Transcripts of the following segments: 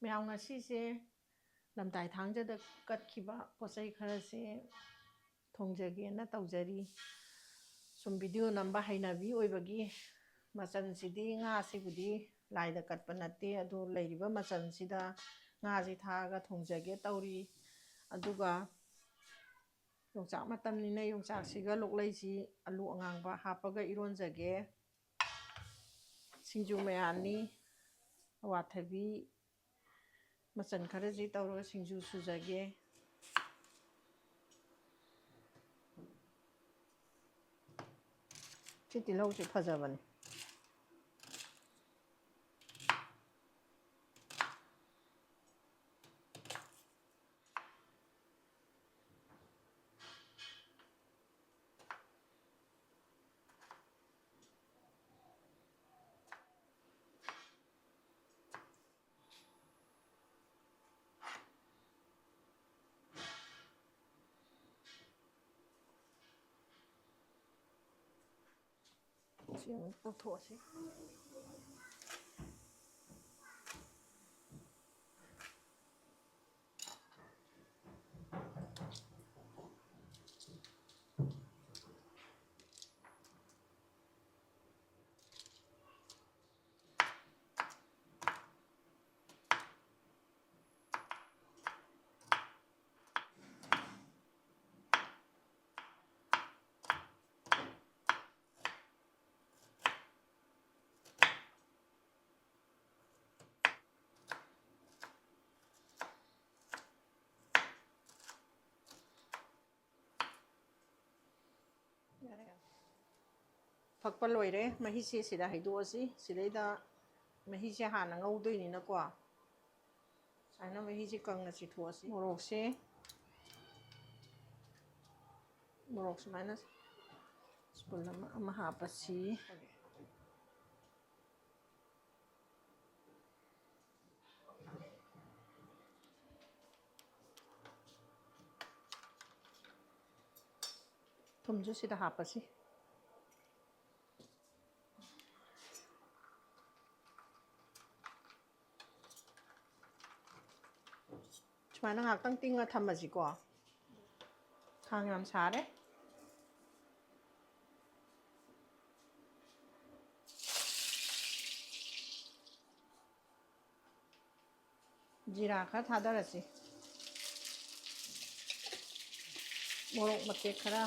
ꯃꯌꯥꯝ ꯉꯁꯤꯁꯦ ꯂꯝꯇꯥꯏ ꯊꯥꯡꯖꯗ ꯀꯠꯈꯤꯕ ꯄꯣꯠꯆꯩ ꯈꯔꯁꯦ ꯊꯣꯡꯖꯒꯦꯅ ꯇꯧꯖꯔꯤ ꯁꯨꯝ ꯚꯤꯗꯤꯑꯣ ꯅꯝꯕ ꯍꯩꯅꯕꯤ ꯑꯣꯏꯕꯒꯤ ꯃꯆꯜꯁꯤꯗꯤ ꯉꯥꯁꯤꯕꯨꯗꯤ ꯂꯥꯏꯗ ꯀꯠꯄ ꯅꯠꯇꯦ ꯑꯗꯣ ꯂꯩꯔꯤꯕ ꯃꯆꯜꯁꯤꯗ ꯉꯥꯁꯤ ꯊꯥꯛꯑꯒ ꯊꯣꯡꯖꯒꯦ ꯇꯧꯔꯤ ꯑꯗꯨꯒ ꯌꯣꯡꯆꯥꯛ ꯃꯇꯝꯅꯤꯅ ꯌꯣꯡꯆꯥꯛꯁꯤꯒ ꯂꯣꯛꯂꯩꯁꯤ ꯑꯂꯨ ꯑꯉꯥꯡꯕ ꯍꯥꯞꯄꯒ ꯏꯔꯣꯟꯖꯒꯦ ꯁꯤꯡꯖꯨ ꯃꯌꯥꯟꯅꯤ ꯑꯋꯥꯊꯕꯤ ꯃꯆꯜ ꯈꯔꯁꯤ ꯇꯧꯔꯒ ꯁꯤꯡꯖꯨ ꯁꯨꯖꯒꯦ ꯁꯤ ꯇꯤꯜꯍꯧꯁꯤ ꯐꯖꯕꯅꯤ ꯁꯤ ꯑꯃꯨꯛ ꯇꯧꯊꯣꯛꯑꯁꯤ ꯐꯛꯄ ꯂꯣꯏꯔꯦ ꯃꯍꯤꯁꯦ ꯁꯤꯗ ꯍꯩꯗꯣꯛꯑꯁꯤ ꯁꯤꯗꯩꯗ ꯃꯍꯤꯁꯦ ꯍꯥꯟꯅ ꯉꯧꯗꯣꯏꯅꯤꯅꯀꯣ ꯁꯨꯃꯥꯏꯅ ꯃꯍꯤꯁꯦ ꯀꯪꯅ ꯆꯤꯊꯣꯛꯑꯁꯤ ꯃꯣꯔꯣꯛ ꯁꯨꯃꯥꯏꯅ ꯁ꯭ꯄꯨꯟ ꯑꯃ ꯍꯥꯞꯄꯁꯤ ꯊꯨꯝꯁꯨ ꯁꯤꯗ ꯍꯥꯞꯄꯁꯤ ꯁꯨꯃꯥꯏꯅ ꯉꯥꯛꯇꯪ ꯇꯤꯡꯉ ꯊꯝꯃꯁꯤꯀꯣ ꯈꯥꯡ ꯌꯥꯝ ꯁꯥꯔꯦ ꯖꯤꯔꯥ ꯈꯔ ꯊꯥꯗꯔꯁꯤ ꯃꯣꯔꯣꯛ ꯃꯇꯦꯛ ꯈꯔ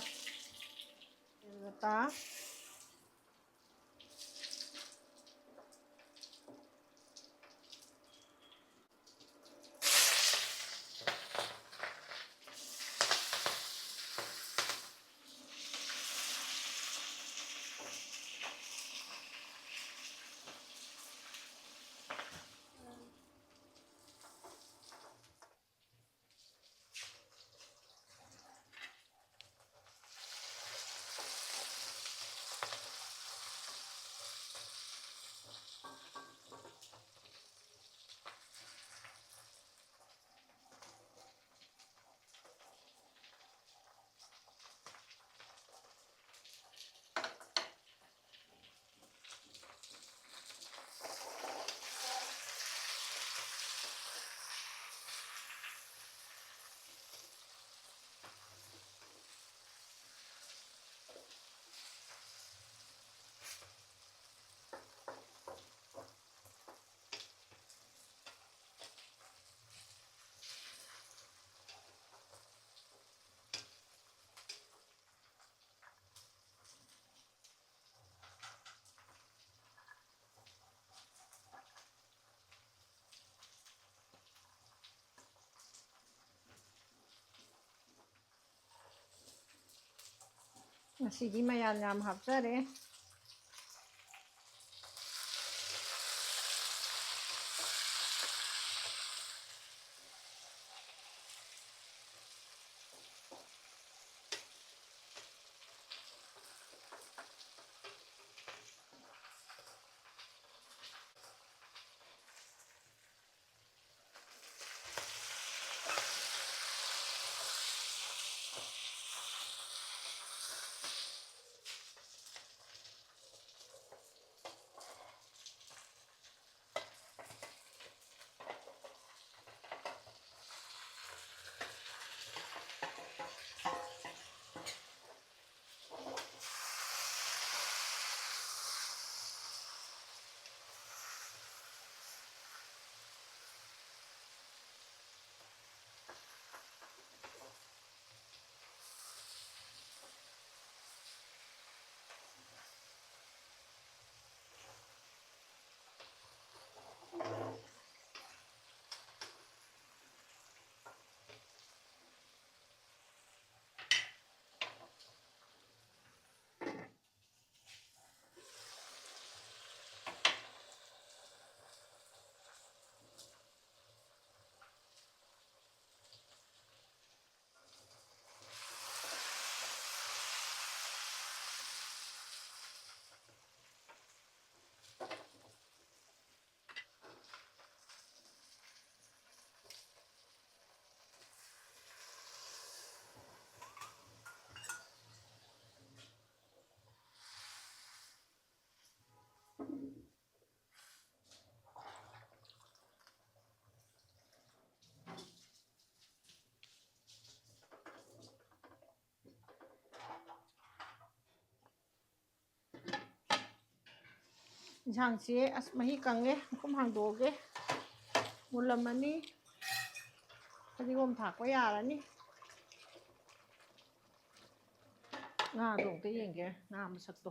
ꯉꯁꯤꯗꯤ ꯃꯌꯥꯟ ꯌꯥꯝ ꯍꯥꯞꯆꯔꯦ ꯌꯦꯟꯁꯥꯡꯁꯦ ꯑꯁ ꯃꯍꯤ ꯀꯪꯉꯦ ꯃꯈꯨꯝ ꯍꯥꯡꯗꯣꯛꯑꯒꯦ ꯃꯨꯜꯂꯝꯃꯅꯤ ꯐꯗꯤꯒꯣꯝ ꯊꯥꯛꯄ ꯌꯥꯔꯅꯤ ꯉꯥꯗꯣ ꯑꯝꯇ ꯌꯦꯡꯒꯦ ꯉꯥ ꯃꯁꯛꯇꯣ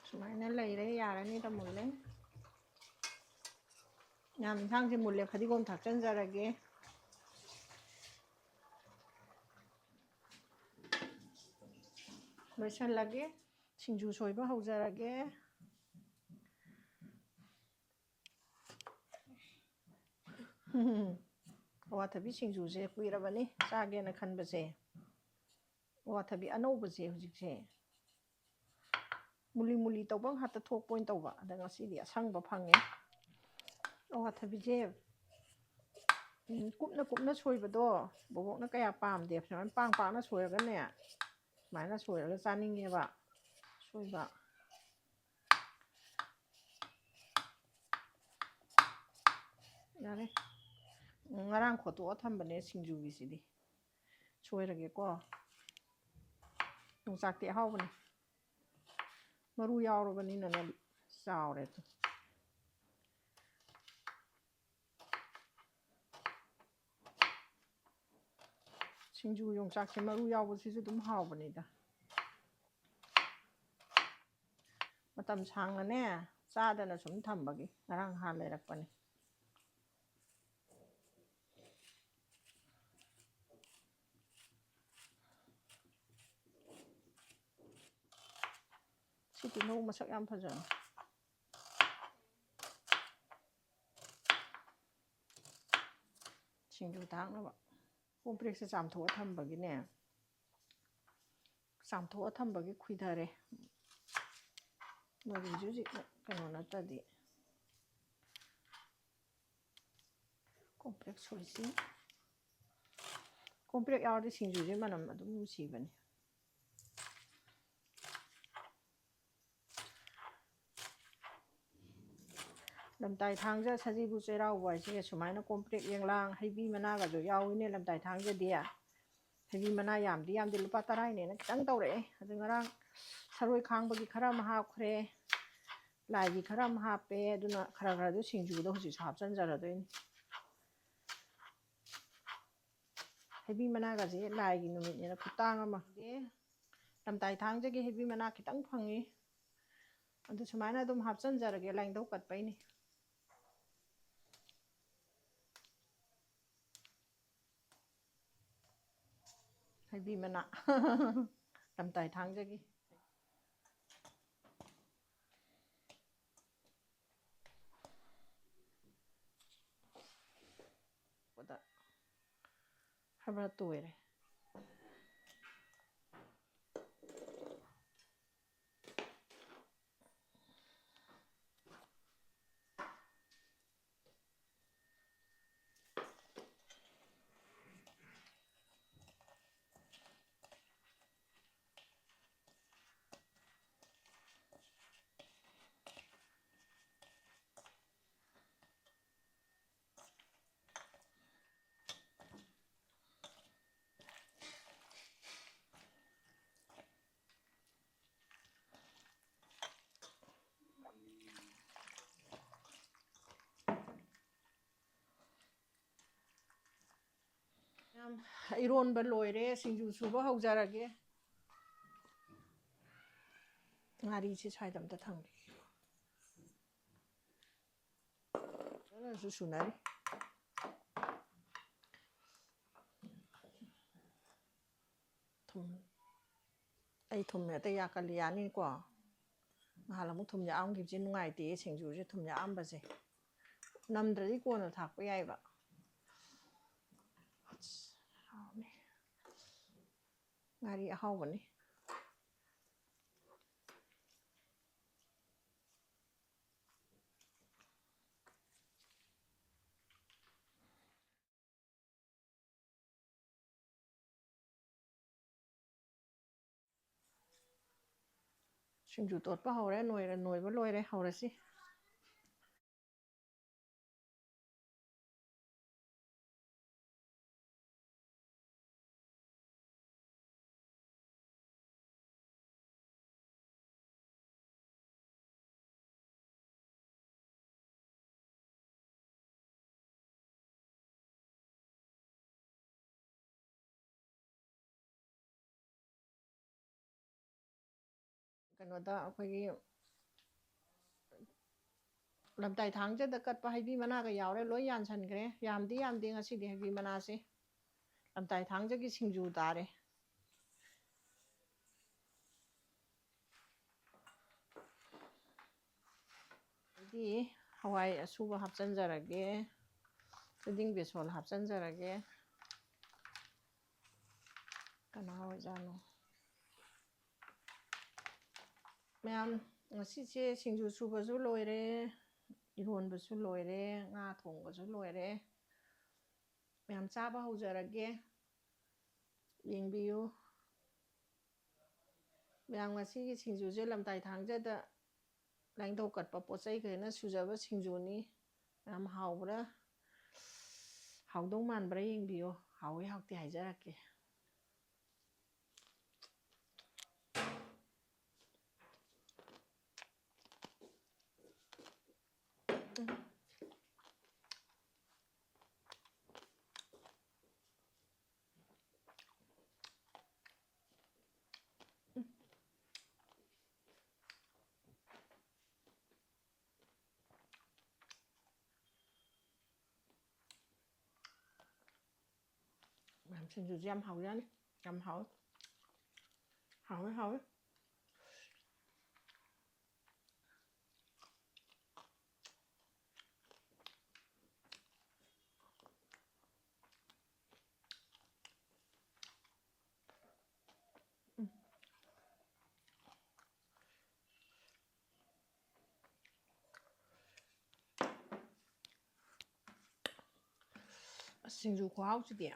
ꯁꯨꯃꯥꯏꯅ ꯂꯩꯔꯦ ꯌꯥꯔꯅꯤꯗ ꯃꯨꯜꯂꯦ ꯌꯥꯝ ꯌꯦꯟꯁꯥꯡꯁꯦ ꯃꯨꯜꯂꯦ ꯐꯗꯤꯒꯣꯝ ꯊꯥꯛꯆꯤꯟꯖꯔꯒꯦ ꯂꯣꯏꯁꯤꯜꯂꯒꯦ ꯁꯤꯡꯖꯨ ꯁꯣꯏꯕ ꯍꯧꯖꯔꯒꯦ ꯑꯋꯥꯊꯕꯤ ꯁꯤꯡꯖꯨꯁꯦ ꯀꯨꯏꯔꯕꯅꯤ ꯆꯥꯒꯦꯅ ꯈꯟꯕꯁꯦ ꯑꯋꯥꯊꯕꯤ ꯑꯅꯧꯕꯁꯦ ꯍꯧꯖꯤꯛꯁꯦ ꯃꯨꯂꯤ ꯃꯨꯂꯤ ꯇꯧꯕ ꯉꯥꯛꯇ ꯊꯣꯛꯄ ꯑꯣꯏꯅ ꯇꯧꯕ ꯑꯗ ꯉꯁꯤꯗꯤ ꯑꯁꯪꯕ ꯐꯪꯉꯦ ꯑꯋꯥꯊꯕꯤꯁꯦ ꯀꯨꯞꯅ ꯀꯨꯞꯅ ꯁꯣꯏꯕꯗꯣ ꯕꯣꯕꯣꯛꯅ ꯀꯌꯥ ꯄꯥꯝꯗꯦ ꯁꯨꯃꯥꯏꯅ ꯄꯥꯛꯅ ꯁꯣꯏꯔꯒꯅꯦ ꯁꯨꯃꯥꯏꯅ ꯁꯣꯏꯔꯒ ꯆꯥꯅꯤꯡꯉꯦꯕ ꯁꯣꯏꯕ ꯌꯥꯔꯦ ꯉꯔꯥꯡ ꯈꯣꯠꯇꯣꯛꯑ ꯊꯝꯕꯅꯦ ꯁꯤꯡꯖꯨꯒꯤꯁꯤꯗꯤ ꯁꯣꯏꯔꯒꯦꯀꯣ ꯌꯣꯡꯆꯥꯛꯇꯤ ꯑꯍꯥꯎꯕꯅꯤ ꯃꯔꯨ ꯌꯥꯎꯔꯕꯅꯤꯅꯅꯦ ꯆꯥꯎꯔꯦ ꯁꯤꯡꯖꯨ ꯌꯣꯡꯆꯥꯛꯁꯦ ꯃꯔꯨ ꯌꯥꯎꯕꯁꯤꯁꯨ ꯑꯗꯨꯝ ꯍꯥꯎꯕꯅꯤꯗ ꯃꯇꯝ ꯁꯥꯡꯅꯅꯦ ꯆꯥꯗꯅ ꯁꯨꯝ ꯊꯝꯕꯒꯤ ꯉꯔꯥꯡ ꯅꯍꯥꯟ ꯂꯩꯔꯛꯄꯅꯤ ꯁꯤ ꯇꯤꯜꯍꯧ ꯃꯁꯛ ꯌꯥꯝ ꯐꯖꯅ ꯁꯤꯡꯖꯨ ꯊꯥꯛꯅꯕ ꯀꯣꯝꯄ꯭ꯔꯦꯛꯁꯦ ꯆꯥꯝꯊꯣꯛꯑ ꯊꯝꯕꯒꯤꯅꯦ ꯆꯥꯝꯊꯣꯛꯑ ꯊꯝꯕꯒꯤ ꯈꯨꯏꯊꯔꯦ ꯃꯔꯤꯁꯨ ꯍꯧꯖꯤꯛ ꯀꯩꯅꯣ ꯅꯠꯇꯗꯤ ꯀꯣꯝꯄ꯭ꯔꯦꯛ ꯁꯣꯏꯁꯤ ꯀꯣꯝꯄ꯭ꯔꯦꯛ ꯌꯥꯎꯔꯗꯤ ꯁꯤꯡꯖꯨꯁꯦ ꯃꯅꯝ ꯑꯗꯨꯝ ꯅꯨꯡꯁꯤꯕꯅꯤ ꯂꯝꯇꯥꯏ ꯊꯥꯡꯖ ꯁꯖꯤꯕꯨ ꯆꯩꯔꯥꯎꯕ ꯍꯥꯏꯁꯦ ꯁꯨꯃꯥꯏꯅ ꯀꯣꯝꯄ꯭ꯔꯦꯛ ꯌꯦꯡꯂꯥꯡ ꯍꯩꯕꯤ ꯃꯅꯥꯒꯁꯨ ꯌꯥꯎꯏꯅꯦ ꯂꯝꯇꯥꯏ ꯊꯥꯡꯖꯗꯤ ꯍꯩꯕꯤ ꯃꯅꯥ ꯌꯥꯝꯗꯤ ꯂꯨꯄꯥ 10ꯅꯦꯅ ꯈꯤꯇꯪ ꯇꯧꯔꯛꯑꯦ ꯑꯗꯨ ꯉꯔꯥꯡ ꯁꯔꯣꯏ ꯈꯥꯡꯕꯒꯤ ꯈꯔ ꯑꯃ ꯍꯥꯞꯈ꯭ꯔꯦ ꯂꯥꯏꯒꯤ ꯈꯔ ꯑꯃ ꯍꯥꯞꯄꯦ ꯑꯗꯨꯅ ꯈꯔ ꯁꯤꯡꯖꯨꯗ ꯍꯧꯖꯤꯛꯁꯨ ꯍꯥꯞꯆꯤꯟꯖꯔꯗꯣꯏꯅꯤ ꯍꯩꯕꯤ ꯃꯅꯥꯒꯁꯦ ꯂꯥꯏꯒꯤ ꯅꯨꯃꯤꯠꯅꯦꯅ ꯈꯨꯇꯥꯡ ꯑꯃ ꯂꯝꯇꯥꯏ ꯊꯥꯡꯖꯒꯤ ꯍꯩꯕꯤ ꯃꯅꯥ ꯈꯤꯇꯪ ꯐꯪꯉꯤ ꯑꯗꯨ ꯁꯨꯃꯥꯏꯅ ꯑꯗꯨꯝ ꯍꯥꯞꯆꯤꯟꯖꯔꯒꯦ ꯂꯥꯏꯟꯙꯧ ꯀꯠꯄꯩꯅꯤ ꯍꯩꯕꯤ ꯃꯅꯥ ꯂꯝꯇꯥꯏ ꯊꯥꯡꯖꯒꯤ ꯈꯔ ꯇꯣꯏꯔꯦ ꯏꯔꯣꯟꯕ ꯂꯣꯏꯔꯦ ꯁꯤꯡꯖꯨ ꯁꯨꯕ ꯍꯧꯖꯔꯒꯦ ꯉꯥꯔꯤꯁꯦ ꯁ꯭ꯋꯥꯏꯗ ꯑꯝꯇ ꯊꯝꯒꯦ ꯐꯖꯅꯁꯨ ꯁꯨꯅꯔꯤ ꯊꯨꯝ ꯑꯩ ꯊꯨꯝ ꯍꯦꯛꯇ ꯌꯥꯛꯀꯜꯂꯤ ꯌꯥꯅꯤꯀꯣ ꯅꯍꯥꯟ ꯑꯃꯨꯛ ꯊꯨꯝ ꯌꯥꯛꯑꯝꯈꯤꯕꯁꯦ ꯅꯨꯡꯉꯥꯏꯇꯦ ꯁꯤꯡꯖꯨꯁꯦ ꯊꯨꯝ ꯌꯥꯛꯑꯝꯕꯁꯦ ꯅꯝꯗ꯭ꯔꯗꯤ ꯀꯣꯟꯅ ꯊꯥꯛꯄ ꯌꯥꯏꯕ ꯉꯥꯔꯤ ꯑꯍꯥꯎꯕꯅꯤ ꯁꯤꯡꯖꯨ ꯇꯣꯠꯄ ꯍꯧꯔꯦ ꯅꯣꯏꯕ ꯂꯣꯏꯔꯦ ꯍꯧꯔꯁꯤ ꯀꯩꯅꯣꯗ ꯑꯩꯈꯣꯏꯒꯤ ꯂꯝꯇꯥꯏ ꯊꯥꯡꯖꯗ ꯀꯠꯄ ꯍꯩꯕꯤ ꯃꯅꯥꯒ ꯌꯥꯎꯔꯦ ꯂꯣꯏ ꯌꯥꯟꯁꯟꯈ꯭ꯔꯦ ꯌꯥꯝꯗꯤ ꯉꯁꯤꯗꯤ ꯍꯩꯕꯤ ꯃꯅꯥꯁꯦ ꯂꯝꯇꯥꯏ ꯊꯥꯡꯖꯒꯤ ꯁꯤꯡꯖꯨ ꯇꯥꯔꯦ ꯑꯗꯨꯗꯤ ꯍꯋꯥꯏ ꯑꯁꯨꯕ ꯍꯥꯞꯆꯤꯟꯖꯔꯒꯦ ꯊꯣꯏꯗꯤꯡ ꯕꯦꯁꯣꯟ ꯍꯥꯞꯆꯤꯟꯖꯔꯒꯦ ꯀꯅꯥ ꯑꯣꯏꯖꯥꯠꯅꯣ ꯃꯌꯥꯝ ꯉꯁꯤꯁꯦ ꯁꯤꯡꯖꯨ ꯁꯨꯕꯁꯨ ꯂꯣꯏꯔꯦ ꯏꯔꯣꯟꯕꯁꯨ ꯂꯣꯏꯔꯦ ꯉꯥ ꯊꯣꯡꯕꯁꯨ ꯂꯣꯏꯔꯦ ꯃꯌꯥꯝ ꯆꯥꯕ ꯍꯧꯖꯔꯒꯦ ꯌꯦꯡꯕꯤꯌꯨ ꯃꯌꯥꯝ ꯉꯁꯤꯒꯤ ꯁꯤꯡꯖꯨꯁꯦ ꯂꯝꯇꯥꯏ ꯊꯥꯡꯖꯗ ꯂꯥꯏꯪꯊꯧ ꯀꯠꯄ ꯄꯣꯠ ꯆꯩꯈꯩꯅ ꯁꯨꯖꯕ ꯁꯤꯡꯖꯨꯅꯤ ꯌꯥꯝ ꯍꯥꯎꯕ꯭ꯔꯥ ꯍꯥꯎꯗꯧ ꯃꯥꯟꯕ꯭ꯔꯥ ꯌꯦꯡꯕꯤꯌꯨ ꯍꯥꯎꯋꯤ ꯍꯥꯎꯇꯦ ꯍꯥꯏꯖꯔꯛꯀꯦ ꯃꯌꯥꯝ ꯁꯤꯡꯖꯨꯁꯦ ꯌꯥꯝ ꯍꯥꯎꯖꯥꯠꯅꯤ ꯌꯥꯝ ꯍꯥꯎꯋꯤ ꯍꯥꯎꯋꯤ ꯁꯤꯡꯖꯨ ꯈꯨꯍꯥꯎꯁꯤꯗꯤ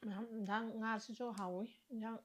ꯃꯌꯥꯝ ꯏꯟꯖꯥꯡ ꯉꯥꯁꯤꯁꯨ ꯍꯥꯎꯋꯤ ꯏꯟꯖꯥꯡ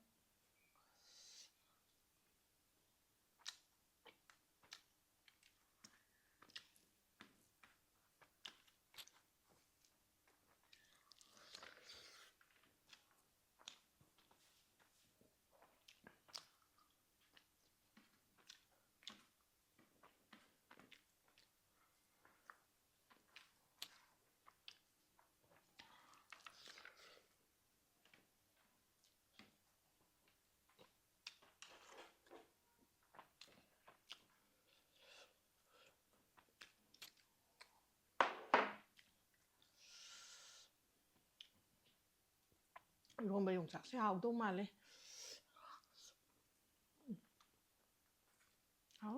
ꯏꯔꯣꯝꯕ ꯌꯣꯡꯆꯥꯛꯁꯦ ꯍꯥꯎꯗꯧ ꯃꯥꯜꯂꯦ ꯍꯥꯎ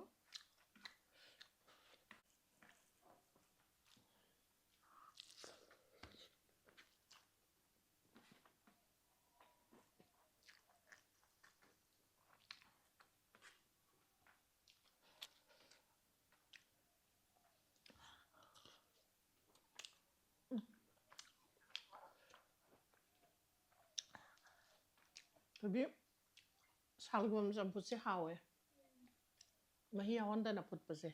ꯊꯣꯏꯕꯤ ꯁꯜꯒꯣꯝ ꯆꯝꯐꯨꯠꯁꯦ ꯍꯥꯎꯋꯦ ꯃꯍꯤ ꯌꯥꯎꯍꯟꯗꯅ ꯐꯨꯠꯄꯁꯦ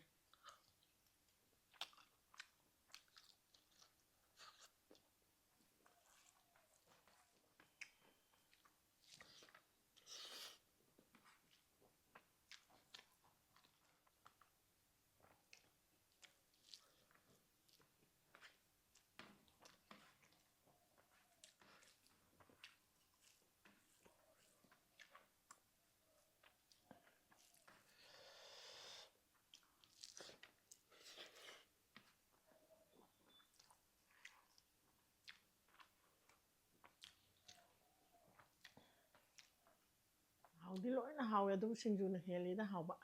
ꯍꯥꯎꯗꯤ ꯂꯣꯏꯅ ꯍꯥꯎꯋꯦ ꯑꯗꯨꯕꯨ ꯁꯤꯡꯖꯨꯅ ꯍꯦꯜꯂꯤꯗ ꯍꯥꯎꯕ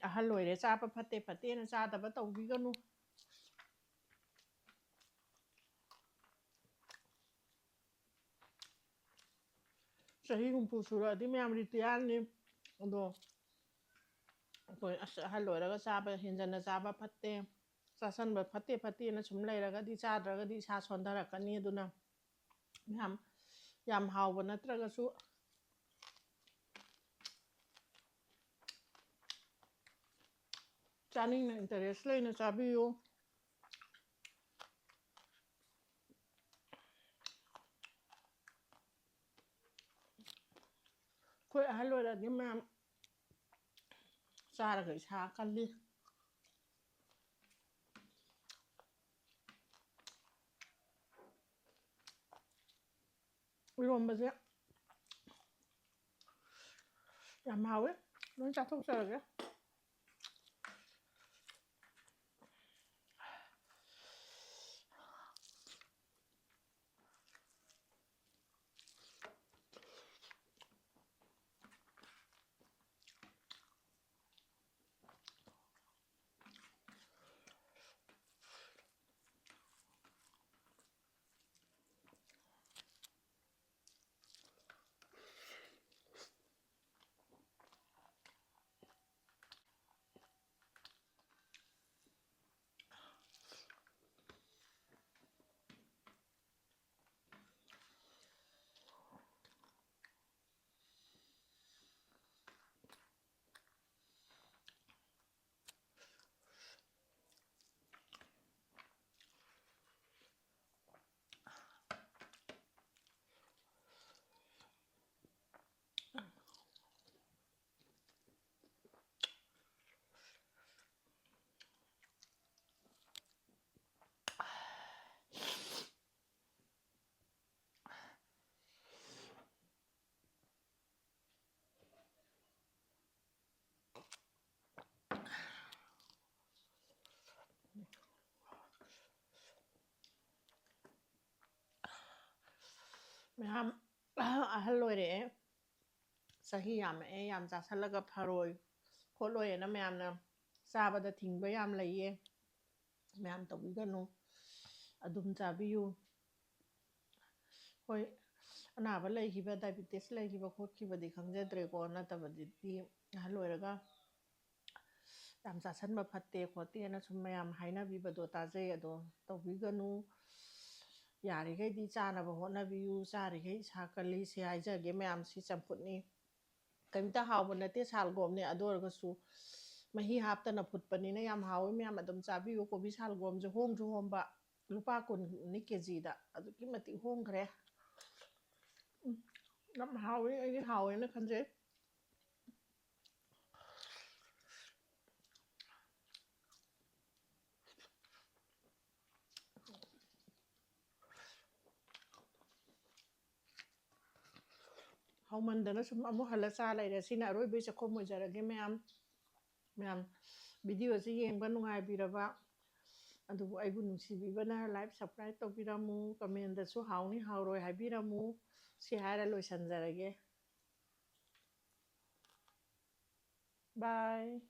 ꯑꯍꯜ ꯑꯣꯏꯔꯦ ꯆꯥꯕ ꯐꯠꯇꯦ ꯐꯠꯇꯦꯅ ꯆꯥꯗꯕ ꯇꯧꯕꯤꯒꯅꯨ ꯆꯍꯤ 60 ꯁꯨꯔꯛꯑꯗꯤ ꯃꯌꯥꯝ ꯔꯤꯇꯤꯌꯥꯔꯅꯤ ꯑꯗꯣ ꯑꯩꯈꯣꯏ ꯑꯁ ꯑꯍꯜ ꯑꯣꯏꯔꯒ ꯆꯥꯕ ꯍꯦꯟꯖꯟꯅ ꯆꯥꯕ ꯐꯠꯇꯦ ꯆꯥꯁꯟꯕ ꯐꯠꯇꯦ ꯐꯠꯇꯦꯅ ꯁꯨꯝ ꯂꯩꯔꯒꯗꯤ ꯆꯥꯗ꯭ꯔꯒꯗꯤ ꯏꯁꯥ ꯁꯣꯟꯊꯔꯛꯀꯅꯤ ꯑꯗꯨꯅ ꯌꯥꯝ ꯍꯥꯎꯕ ꯅꯠꯇ꯭ꯔꯒꯁꯨ ꯆꯥꯅꯤꯡꯅ ꯏꯟꯇꯔꯦꯁ ꯂꯩꯅ ꯆꯥꯕꯤꯌꯨ ꯑꯩꯈꯣꯏ ꯑꯍꯜ ꯑꯣꯏꯔꯗꯤ ꯃꯌꯥꯝ ꯆꯥꯔꯒ ꯏꯁꯥ ꯀꯜꯂꯤ 이런버지 ꯌꯥꯝ ꯍꯥꯎꯋꯦ ꯂꯣꯏ ꯆꯥꯊꯣꯛꯆꯔꯒꯦ ꯃꯌꯥꯝ ꯑꯍꯜ ꯑꯣꯏꯔꯛꯑꯦ ꯆꯍꯤ ꯌꯥꯝꯃꯛꯑꯦ ꯌꯥꯝ ꯆꯥꯁꯜꯂꯒ ꯐꯔꯣꯏ ꯈꯣꯠꯂꯣꯏꯅ ꯃꯌꯥꯝꯅ ꯆꯥꯕꯗ ꯊꯤꯡꯕ ꯌꯥꯝ ꯂꯩꯌꯦ ꯃꯌꯥꯝ ꯇꯧꯕꯤꯒꯅꯨ ꯑꯗꯨꯝ ꯆꯥꯕꯤꯌꯨ ꯍꯣꯏ ꯑꯅꯥꯕ ꯂꯩꯈꯤꯕ ꯗꯥꯏꯕꯤꯇꯤꯁ ꯂꯩꯈꯤꯕ ꯈꯣꯠꯈꯤꯕꯗꯤ ꯈꯪꯖꯗ꯭ꯔꯦꯀꯣ ꯅꯠꯇꯕꯗꯤ ꯑꯍꯜ ꯑꯣꯏꯔꯒ ꯌꯥꯝ ꯆꯥꯁꯟꯕ ꯐꯠꯇꯦ ꯈꯣꯠꯇꯦꯅ ꯁꯨꯝ ꯃꯌꯥꯝ ꯍꯥꯏꯅꯕꯤꯕꯗꯣ ꯇꯥꯖꯩ ꯑꯗꯣ ꯇꯧꯕꯤꯒꯅꯨ ꯌꯥꯔꯤꯈꯩꯗꯤ ꯆꯥꯅꯕ ꯍꯣꯠꯅꯕꯤꯌꯨ ꯆꯥꯔꯤꯈꯩ ꯏꯁꯥ ꯀꯜꯂꯤ ꯁꯤ ꯍꯥꯏꯖꯒꯦ ꯃꯌꯥꯝꯁꯤ ꯆꯝꯐꯨꯠꯅꯤ ꯀꯔꯤꯝꯇ ꯍꯥꯎꯕ ꯅꯠꯇꯦ ꯁꯥꯜꯒꯣꯝꯅꯦ ꯑꯗꯨ ꯑꯣꯏꯔꯒꯁꯨ ꯃꯍꯤ ꯍꯥꯞꯇꯅ ꯐꯨꯠꯄꯅꯤꯅ ꯌꯥꯝ ꯍꯥꯎꯋꯤ ꯃꯌꯥꯝ ꯑꯗꯨꯝ ꯆꯥꯕꯤꯌꯨ ꯀꯣꯕꯤ ꯁꯥꯜꯒꯣꯝꯁꯨ ꯍꯣꯡꯁꯨ ꯍꯣꯡꯕ ꯂꯨꯄꯥ 10ꯅꯤ ꯀꯦꯖꯤꯗ ꯑꯗꯨꯛꯀꯤ ꯃꯇꯤꯛ ꯍꯣꯡꯈ꯭ꯔꯦ ꯌꯥꯝ ꯍꯥꯎꯋꯤ ꯑꯩꯗꯤ ꯍꯥꯎꯋꯦꯅ ꯈꯟꯖꯩ ꯍꯥꯎꯃꯟꯗꯅ ꯁꯨꯝ ꯑꯃꯨꯛ ꯍꯜꯂ ꯆꯥ ꯂꯩꯔꯦ ꯁꯤꯅ ꯑꯔꯣꯏꯕꯩ ꯆꯥꯛꯈꯨꯝ ꯑꯣꯏꯖꯔꯒꯦ ꯃꯌꯥꯝ ꯚꯤꯗꯤꯑꯣꯁꯤ ꯌꯦꯡꯕ ꯅꯨꯡꯉꯥꯏꯕꯤꯔꯕ ꯑꯗꯨꯕꯨ ꯑꯩꯕꯨ ꯅꯨꯡꯁꯤꯕꯤꯕꯅ ꯂꯥꯏꯛ ꯁꯕꯁꯀ꯭ꯔꯥꯏꯕ ꯇꯧꯕꯤꯔꯝꯃꯨ ꯀꯃꯦꯟꯗꯁꯨ ꯍꯥꯎꯅꯤ ꯍꯥꯎꯔꯣꯏ ꯍꯥꯏꯕꯤꯔꯝꯃꯨ ꯁꯤ ꯍꯥꯏꯔ ꯂꯣꯏꯁꯤꯟꯖꯔꯒꯦ ꯕꯥꯏ